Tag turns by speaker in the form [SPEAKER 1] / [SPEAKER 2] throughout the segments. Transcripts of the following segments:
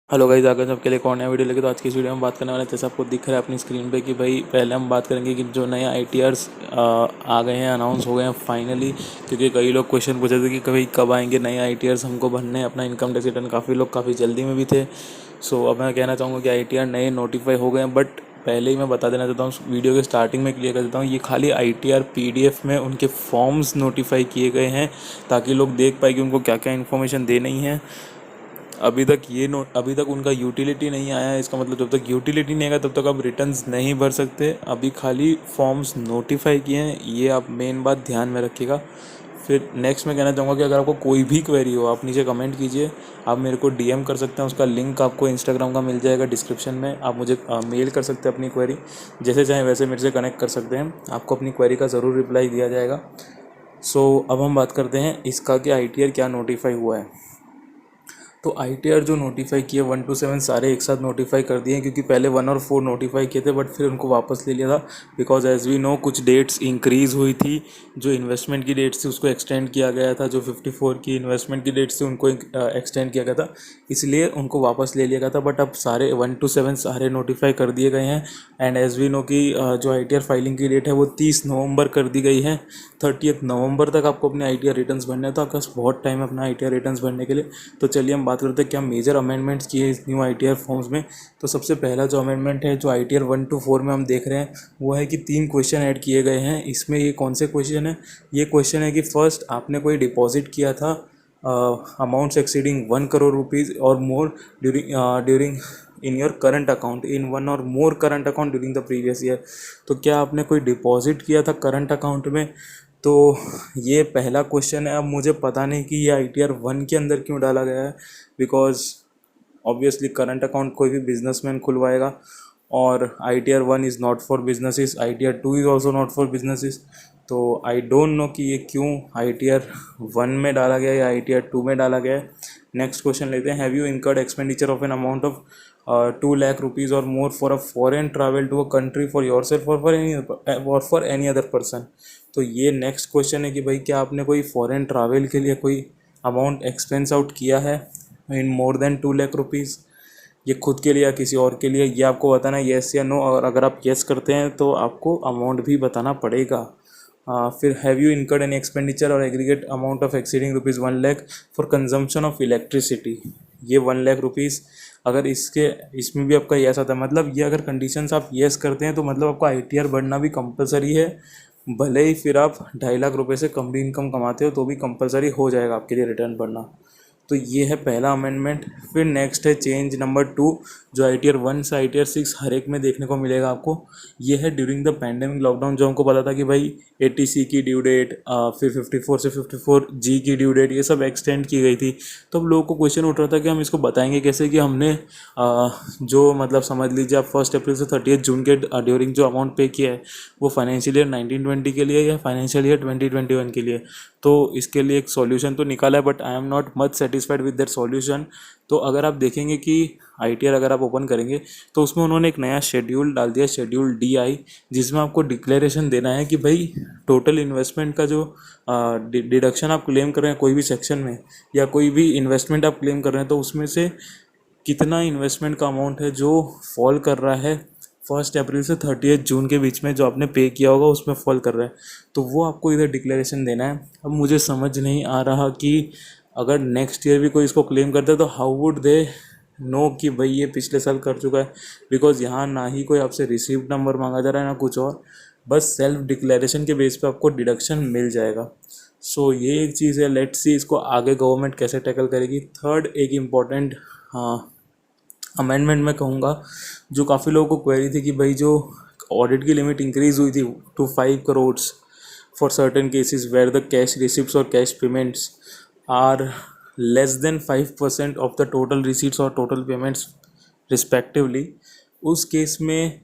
[SPEAKER 1] Hello guys, आगे सबके लिए कौन है वीडियो लेके। तो आज की इस वीडियो में बात करने वाले हैं, जैसे आपको दिख रहा है अपनी स्क्रीन पे कि भाई पहले हम बात करेंगे कि जो नए आईटीआर्स आ गए हैं, अनाउंस हो गए हैं फाइनली। क्योंकि कई लोग क्वेश्चन पूछे थे कि कभी कब आएंगे नए आईटीआर्स, हमको भरने हैं अपना इनकम टैक्स रिटर्न। काफ़ी लोग काफ़ी जल्दी में भी थे। सो अब मैं कहना चाहूँगा कि आईटीआर नए नोटिफाई हो गए हैं, बट पहले ही मैं बता देना चाहता हूँ, वीडियो के स्टार्टिंग में क्लियर कर देता हूँ, ये खाली आईटीआर पीडीएफ में उनके फॉर्म्स नोटिफाई किए गए हैं ताकि लोग देख पाए कि उनको क्या क्या इन्फॉर्मेशन देनी है। अभी तक उनका यूटिलिटी नहीं आया है। इसका मतलब जब तक यूटिलिटी नहीं आएगा तब तक आप रिटर्न्स नहीं भर सकते। अभी खाली फॉर्म्स नोटिफाई किए हैं, ये आप मेन बात ध्यान में रखिएगा। फिर नेक्स्ट मैं कहना चाहूँगा कि अगर आपको कोई भी क्वेरी हो, आप नीचे कमेंट कीजिए। आप मेरे को डीएम कर सकते हैं, उसका लिंक आपको इंस्टाग्राम का मिल जाएगा डिस्क्रिप्शन में। आप मुझे मेल कर सकते हैं अपनी क्वेरी, जैसे चाहें वैसे मेरे से कनेक्ट कर सकते हैं। आपको अपनी क्वेरी का ज़रूर रिप्लाई दिया जाएगा। अब हम बात करते हैं इसका कि आईटीआर क्या नोटिफाई हुआ है। तो आईटीआर जो नोटिफाई किए 1 to 7 सारे एक साथ नोटिफाई कर दिए हैं, क्योंकि पहले 1 और 4 नोटिफाई किए थे बट फिर उनको वापस ले लिया था। बिकॉज एज वी नो कुछ डेट्स इंक्रीज़ हुई थी। जो इन्वेस्टमेंट की डेट्स थी उसको एक्सटेंड किया गया था, जो 54 की इन्वेस्टमेंट की डेट्स थी उनको एक्सटेंड किया गया था, इसलिए उनको वापस ले लिया गया था। बट अब सारे 1 to 7 सारे नोटिफाई कर दिए गए हैं। एंड एज वी नो कि जो आईटीआर फाइलिंग की डेट है वो 30 नवंबर कर दी गई है। 30 नवंबर तक आपको अपने आईटीआर रिटर्न्स भरने हैं, तो आपके पास बहुत टाइम है अपना आईटीआर रिटर्न्स भरने के लिए। तो चलिए हम बात करते हैं क्या मेजर अमेंडमेंट्स किए इस न्यू आईटीआर फॉर्म्स में। तो सबसे पहला जो अमेंडमेंट है, जो आईटीआर 1 to 4 में हम देख रहे हैं, वो है कि 3 क्वेश्चन ऐड किए गए हैं इसमें। ये कौन से क्वेश्चन है? ये क्वेश्चन है कि फर्स्ट, आपने कोई डिपॉजिट किया था amounts exceeding 1 crore rupees or more during in your current account in 1 or more current account during the previous year. तो क्या आपने कोई डिपॉजिट किया था करंट अकाउंट में? तो ये पहला क्वेश्चन है। अब मुझे पता नहीं कि ये आईटीआर 1 के अंदर क्यों डाला गया है, बिकॉज ऑब्वियसली करंट अकाउंट कोई भी बिजनेसमैन खुलवाएगा, और ITR 1 is not for businesses, ITR 2 is also not for businesses. तो आई डोंट नो कि ये क्यों आईटीआर 1 में डाला गया या आईटीआर 2 में डाला गया है। नेक्स्ट क्वेश्चन लेते हैं। Have you incurred expenditure of an amount of 2 lakh rupees or more for a foreign travel to a country for your self or for any other person? तो ये नेक्स्ट क्वेश्चन है कि भाई क्या आपने कोई फॉरेन ट्रैवल के लिए कोई अमाउंट एक्सपेंस आउट किया है इन मोर देन 2 लाख रुपीज़? ये खुद के लिए या किसी और के लिए, ये आपको बताना है येस या नो। और अगर आप येस करते हैं तो आपको अमाउंट भी बताना पड़ेगा। फिर have you incurred any expenditure or aggregate amount of exceeding ₹1 lakh for consumption of electricity? ये 1 लाख रुपीज़, अगर इसमें भी आपका येस आता है, मतलब ये अगर कंडीशंस आप येस करते हैं तो मतलब आपको आईटीआर भरना भी कंपलसरी है। भले ही फिर आप 2.5 लाख रुपए से कम भी इनकम कमाते हो तो भी कंपलसरी हो जाएगा आपके लिए रिटर्न भरना। तो ये है पहला अमेंडमेंट। फिर नेक्स्ट है चेंज नंबर 2, जो आईटीआर 1 से आईटीआर 6 हर एक में देखने को मिलेगा आपको। ये है ड्यूरिंग द पैंडेमिक लॉकडाउन, जो हमको पता था कि भाई 80C की ड्यू डेट, फिर 54 से 54G की ड्यू डेट, ये सब एक्सटेंड की गई थी। तो अब लोगों को क्वेश्चन उठ रहा था कि हम इसको बताएंगे कैसे कि हमने जो मतलब समझ लीजिए आप 1 अप्रैल से 30 जून के ड्यूरिंग जो अमाउंट पे किया है वो फाइनेंशियल ईयर 1920 के लिए या फाइनेंशियल ईयर 2021 के लिए। तो इसके लिए एक सॉल्यूशन तो निकाला है, but I am not much satisfied with that solution. तो अगर आप देखेंगे कि आईटीआर अगर आप ओपन करेंगे तो उसमें उन्होंने एक नया शेड्यूल डाल दिया, शेड्यूल DI, जिसमें आपको डिक्लेरेशन देना है कि भाई टोटल इन्वेस्टमेंट का जो डिडक्शन आप क्लेम कर रहे हैं कोई भी सेक्शन में, या कोई भी इन्वेस्टमेंट आप क्लेम कर रहे हैं, तो उसमें से कितना इन्वेस्टमेंट का अमाउंट है जो फॉल कर रहा है 1 अप्रैल से 30 जून के बीच में, जो आपने पे किया होगा उसमें फॉल कर रहा है। तो वो आपको इधर डिक्लेरेशन देना है। अब मुझे समझ नहीं आ रहा कि अगर नेक्स्ट ईयर भी कोई इसको क्लेम करता है तो हाउ वुड दे नो कि भाई ये पिछले साल कर चुका है। बिकॉज यहाँ ना ही कोई आपसे रिसीव्ड नंबर मांगा जा रहा है ना कुछ और, बस सेल्फ डिक्लेरेशन के बेस पे आपको डिडक्शन मिल जाएगा। ये एक चीज़ है। लेट्स सी इसको आगे गवर्नमेंट कैसे टैकल करेगी। थर्ड एक इम्पॉर्टेंट अमेंडमेंट मैं कहूँगा, जो काफ़ी लोगों को क्वेरी थी कि भाई जो ऑडिट की लिमिट इंक्रीज़ हुई थी to 5 crore for certain cases where the cash receipts or cash payments are less than 5% of the total receipts or total payments respectively, उस केस में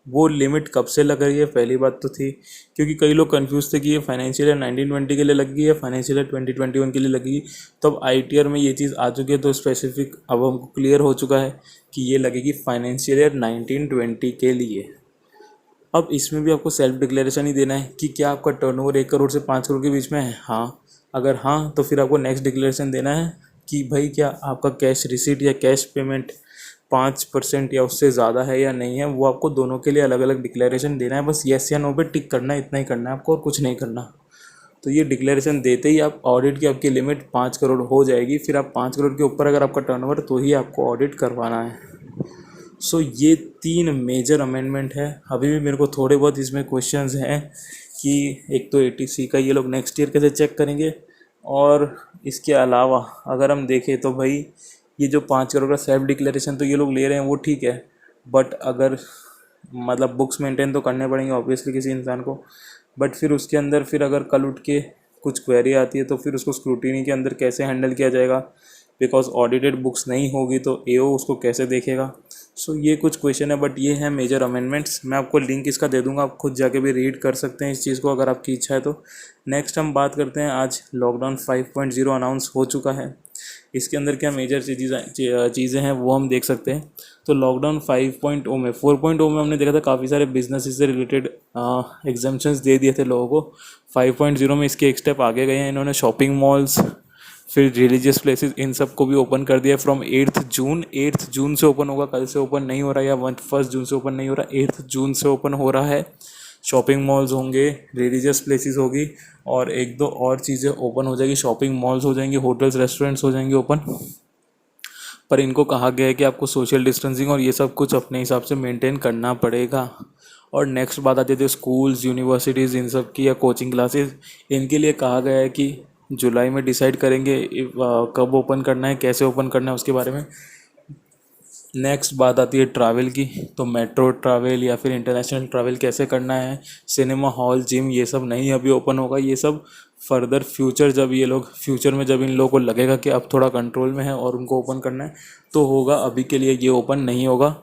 [SPEAKER 1] वो लिमिट कब से लग रही है, पहली बात तो थी। क्योंकि कई लोग कंफ्यूज थे कि ये फाइनेंशियल ईयर 1920 के लिए लगेगी या फाइनेंशियल ईयर 2021 के लिए लगेगी। तो अब आईटीआर में ये चीज़ आ चुकी है, तो स्पेसिफिक अब हमको क्लियर हो चुका है कि ये लगेगी फाइनेंशियल ईयर 1920 के लिए। अब इसमें भी आपको सेल्फ डिक्लेरेशन ही देना है कि क्या आपका टर्नओवर 1 करोड़ से 5 करोड़ के बीच में है। हाँ, अगर हाँ तो फिर आपको नेक्स्ट डिक्लेरेशन देना है कि भाई क्या आपका कैश रिसीट या कैश पेमेंट 5% या उससे ज़्यादा है या नहीं है, वो आपको दोनों के लिए अलग अलग डिक्लेरेशन देना है। बस येस या नो पे टिक करना है, इतना ही करना है आपको और कुछ नहीं करना। तो ये डिक्लेरेशन देते ही आप ऑडिट की आपकी लिमिट 5 करोड़ हो जाएगी। फिर आप 5 करोड़ के ऊपर अगर आपका टर्नओवर, तो ही आपको ऑडिट करवाना है। सो ये 3 मेजर अमेंडमेंट है। अभी भी मेरे को थोड़े बहुत इसमें क्वेश्चंस हैं कि एक तो एटीसी का ये लोग नेक्स्ट ईयर कैसे चेक करेंगे, और इसके अलावा अगर हम देखें तो भाई ये जो 5 करोड़ का सेल्फ डिक्लेरेशन तो ये लोग ले रहे हैं वो ठीक है, बट अगर मतलब बुक्स मेंटेन तो करने पड़ेंगे ऑब्वियसली किसी इंसान को। बट फिर उसके अंदर फिर अगर कल उठ के कुछ क्वेरी आती है तो फिर उसको स्क्रूटिनी के अंदर कैसे हैंडल किया जाएगा, बिकॉज ऑडिटेड बुक्स नहीं होगी तो एओ उसको कैसे देखेगा। सो ये कुछ क्वेश्चन है, बट ये है मेजर अमेंडमेंट्स। मैं आपको लिंक इसका दे दूंगा, आप खुद जाके भी रीड कर सकते हैं इस चीज़ को अगर आपकी इच्छा है तो। नेक्स्ट हम बात करते हैं, आज लॉकडाउन 5.0 अनाउंस हो चुका है। इसके अंदर क्या मेजर चीज़ें हैं वो हम देख सकते हैं। तो लॉकडाउन 5.0 में 4.0 में हमने देखा था काफ़ी सारे बिजनेस से रिलेटेड एग्जाम्पशंस दे दिए थे लोगों को। 5.0 में इसके एक स्टेप आगे गए हैं इन्होंने, शॉपिंग मॉल्स फिर रिलीजियस प्लेसेस इन सब को भी ओपन कर दिया फ्रॉम 8th जून से ओपन होगा। कल से ओपन नहीं हो रहा है या 1 जून से ओपन नहीं हो रहा, 8th जून से ओपन हो रहा है। शॉपिंग मॉल्स होंगे, रिलीजियस प्लेसेस होगी और एक दो और चीज़ें ओपन हो जाएगी। शॉपिंग मॉल्स हो जाएंगे, होटल्स रेस्टोरेंट्स हो जाएंगे ओपन। पर इनको कहा गया है कि आपको सोशल डिस्टेंसिंग और ये सब कुछ अपने हिसाब से मेंटेन करना पड़ेगा। और नेक्स्ट बात आती है स्कूल्स यूनिवर्सिटीज़ इन सब की या कोचिंग क्लासेस, इनके लिए कहा गया है कि जुलाई में डिसाइड करेंगे कब ओपन करना है, कैसे ओपन करना है उसके बारे में। नेक्स्ट बात आती है ट्रैवल की, तो मेट्रो ट्रैवल या फिर इंटरनेशनल ट्रैवल कैसे करना है। सिनेमा हॉल, जिम, ये सब नहीं अभी ओपन होगा। ये सब फर्दर फ्यूचर फ्यूचर में जब इन लोगों को लगेगा कि अब थोड़ा कंट्रोल में है और उनको ओपन करना है तो होगा, अभी के लिए ये ओपन नहीं होगा।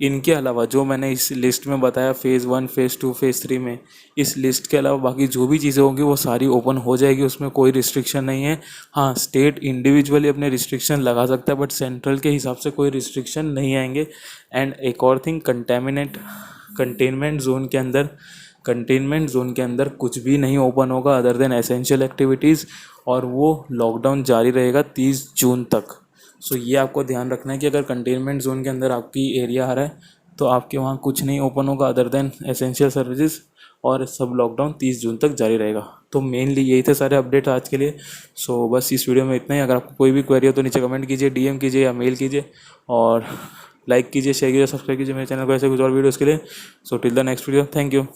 [SPEAKER 1] इनके अलावा जो मैंने इस लिस्ट में बताया फेज़ 1, फेज़ 2, फेज़ 3 में, इस लिस्ट के अलावा बाकी जो भी चीज़ें होंगी वो सारी ओपन हो जाएगी, उसमें कोई रिस्ट्रिक्शन नहीं है। हाँ, स्टेट इंडिविजुअली अपने रिस्ट्रिक्शन लगा सकता है बट सेंट्रल के हिसाब से कोई रिस्ट्रिक्शन नहीं आएंगे। एंड एक और थिंग, कंटेनमेंट जोन के अंदर कुछ भी नहीं ओपन होगा अदर देन एसेंशियल एक्टिविटीज़, और वो लॉकडाउन जारी रहेगा 30 जून तक। सो ये आपको ध्यान रखना है कि अगर कंटेनमेंट जोन के अंदर आपकी एरिया आ रहा है तो आपके वहाँ कुछ नहीं ओपन होगा अदर देन एसेंशियल सर्विसेज, और सब लॉकडाउन 30 जून तक जारी रहेगा। तो मेनली यही थे सारे अपडेट आज के लिए। सो बस इस वीडियो में इतना ही। अगर आपको कोई भी क्वेरी हो तो नीचे कमेंट कीजिए, डीएम कीजिए या मेल कीजिए, और लाइक कीजिए, शेयर कीजिए, सब्सक्राइब कीजिए मेरे चैनल को ऐसे कुछ और वीडियोज़ के लिए। So till the next video, thank you.